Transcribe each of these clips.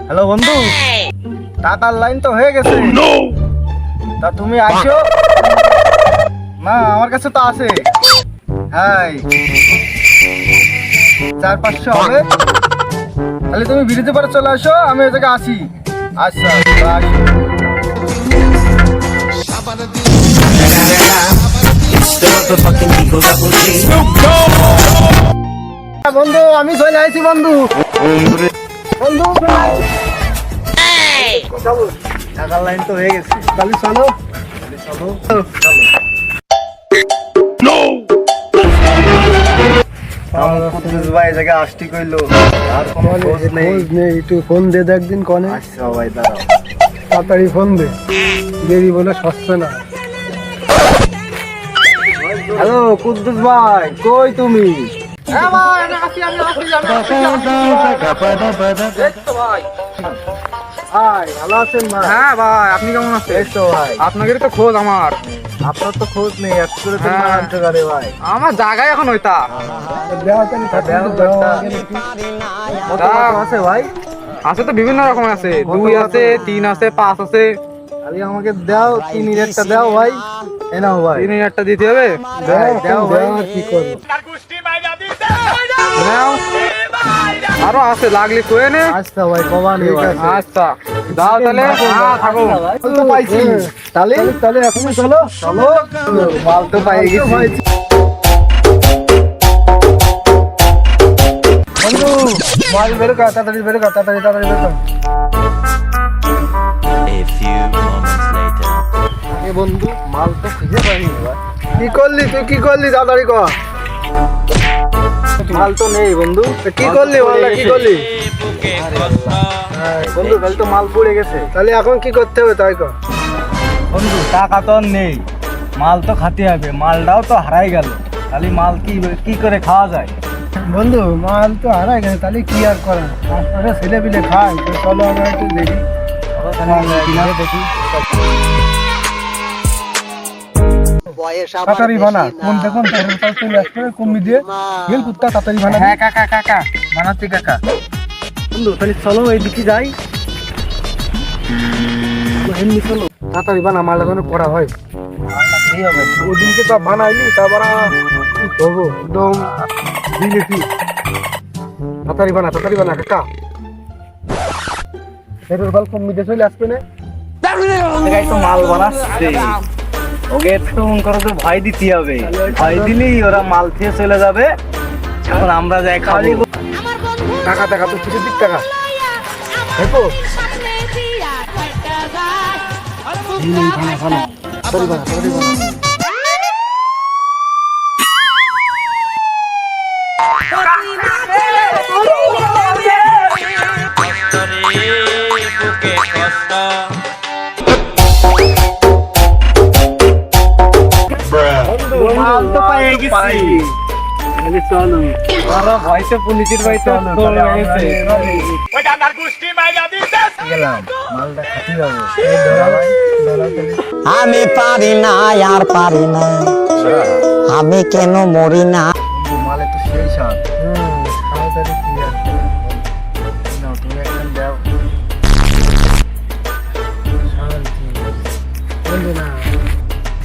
Hello বন্ধু, টাকার line তো হয়ে গেছে। তা তুমি আসো না? আমার কাছে তো আছে। হ্যাঁ, 400-500 হবে। তাহলে তুমি বিরিতে পরে চলে আসো, আমি ওই জায়গায় আসি। আচ্ছা আসি। বন্ধু আমি চলে আসছি বন্ধু। বন্ধু টাকার লাইন তো হয়ে গেছে। তাহলে চলো ভাই জায়গায় আসতে কইলো, আর কোনো খোঁজ নেই। একটু ফোন দে একদিন কনে। আচ্ছা ভাই দাঁড়াও, তাড়াতাড়ি ফোন দে, দেরি বলে সস্তা না। হ্যালো কুদ্দুস ভাই, কই তুমি? ভালো আছেন ভাই? হ্যাঁ ভাই, আপনি কেমন আছেন? এই তো ভাই, আপনাদের তো খোঁজ আমার। আপনার তো খোঁজ নেই, এত করে তো আনতে পারে ভাই। আমার জায়গায় এখন ওইটা আছে ভাই, আছে তো বিভিন্ন রকম আছে, 2 আছে, 3 আছে, 5 আছে। খালি আমাকে দাও, 3 মিনিটটা দাও ভাই। এ নাও ভাই, 3 হাজারটা দিতে হবে। দাও ভাই, আর কি করবো? নাও, আরো আছে, লাগলে কয়ে নে। আচ্ছা ভাই, কবা নেই ভাই। আচ্ছা দাও তাহলে। হ্যাঁ থাকো। তো পাইছি। তাহলে এখন চলো মাল তো পাই গেছি। বন্ধু মাল বের কর, তাড়াতাড়ি বের কর, তাড়াতাড়ি বের কর। A few moments later. এ বন্ধু মাল তো খুঁজে পাইনি ভাই। কি করলি তুই, কি করলি তাড়াতাড়ি কর। মাল তো নেই বন্ধু। কি করলি মালটা, কি করলি? বন্ধু তাহলে তো মাল পড়ে গেছে। তাহলে এখন কি করতে হবে তাই কর। বন্ধু টাকা তো নেই, মাল তো খাতে হবে, মালটাও তো হারাই গেল। তাহলে মাল কি করে খাওয়া যায়? বন্ধু মাল তো হারাই গেছে, তাহলে কি আর করা? আপনারা ছেলে পিলে খায়, তো চলো আমরা একটু দেখি। দেখি তাড়াতাড়ি বানা, কোন দেখুন চলে আসবে কমি দিয়ে গেল কুত্তা, তাড়াতাড়ি বানা। হ্যাঁ কাকা, কাকা বানাচ্ছি কাকা। বন্ধু তাহলে চলো এইদিকে যাই। এমনি চলো তাড়াতাড়ি বানা, মালটা যেন পড়া হয়। ওদিনকে তো বানাইলি, তারপর কি করবো একদম দিলেছি। তাড়াতাড়ি বানা কাকা। পেট্রোল পাল কমি দিয়ে চলে আসবে না। তো মাল বানাচ্ছে, ওকে ফোন করে তো ভয় দিতে হবে। ভয় দিলেই ওরা মাল খেয়ে চলে যাবে। এখন আমরা যাই খাবো। টাকা টাকা তো কিছু দিক টাকা দেখো। মাল তো পেয়ে গেছি। চলো ভয়তে পুলিশের ভয়তে গেলাম, মালটা খাতি যাবো। আমি পারি না আর পারি না, আমি কেন মরি না। মালে তো সেই স্বাদ। তাড়াতাড়ি কি আর নাও, তুমি একদম দাও।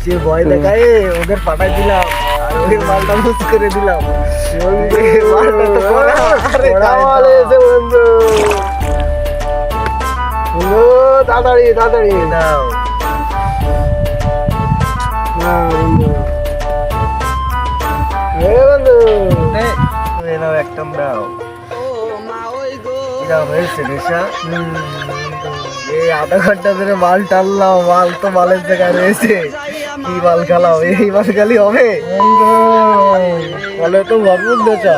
যে ভয় দেখায় ওদের পাঠাই দিলাম, আর ওই মালটা মুস করে দিলাম। মালটা তো বন্ধু তাড়াতাড়ি দাও। বন্ধু একটা দাও। হয়েছে নেশা। এই আধা ঘন্টা ধরে মাল টানলাম, মাল তো মালের জায়গায় রয়েছে। কি মাল খালাম, এই মাল খালি হবে? বলে তো ভরপুর নেশা।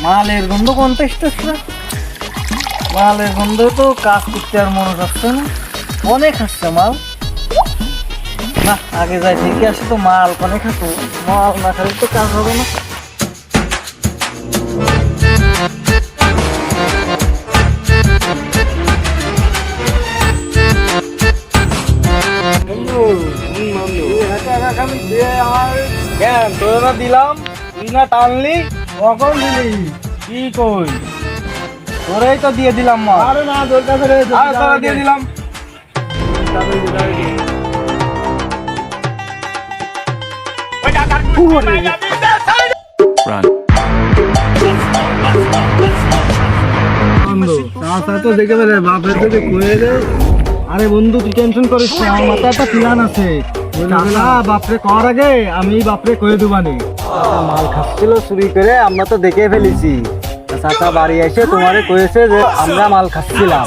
মালের গন্ধ কোনটা আসতেছে? মালের গন্ধ তো কাজ করতে আর মনে করছে না। অনেক আসছে মাল। না আগে যাই দেখে আসি তো মাল অনেক আসতো। মাল না খালি তো কাজ হবে না। কেন তোরা না দিলাম, তুই না টানলি, কখন দিলি? কি কই তোরেই তো দিয়ে দিলাম মাল। আরে না তোর কাছে তোরা দিয়ে দিলাম। Run. বন্ধু চাচা তো দেখে ফেলে, বাপের যদি কয়ে দেয়। আরে বন্ধু তুই টেনশন করিস না, আমার মাথায় একটা প্ল্যান আছে। চাচা বাপরে কর আগে আমি বাপরে কয়ে দেবানি। মাল খাচ্ছিল চুরি করে, আমরা তো দেখে ফেলেছি। চাচা বাড়ি এসে তোমারে কয়েছে যে আমরা মাল খাচ্ছিলাম।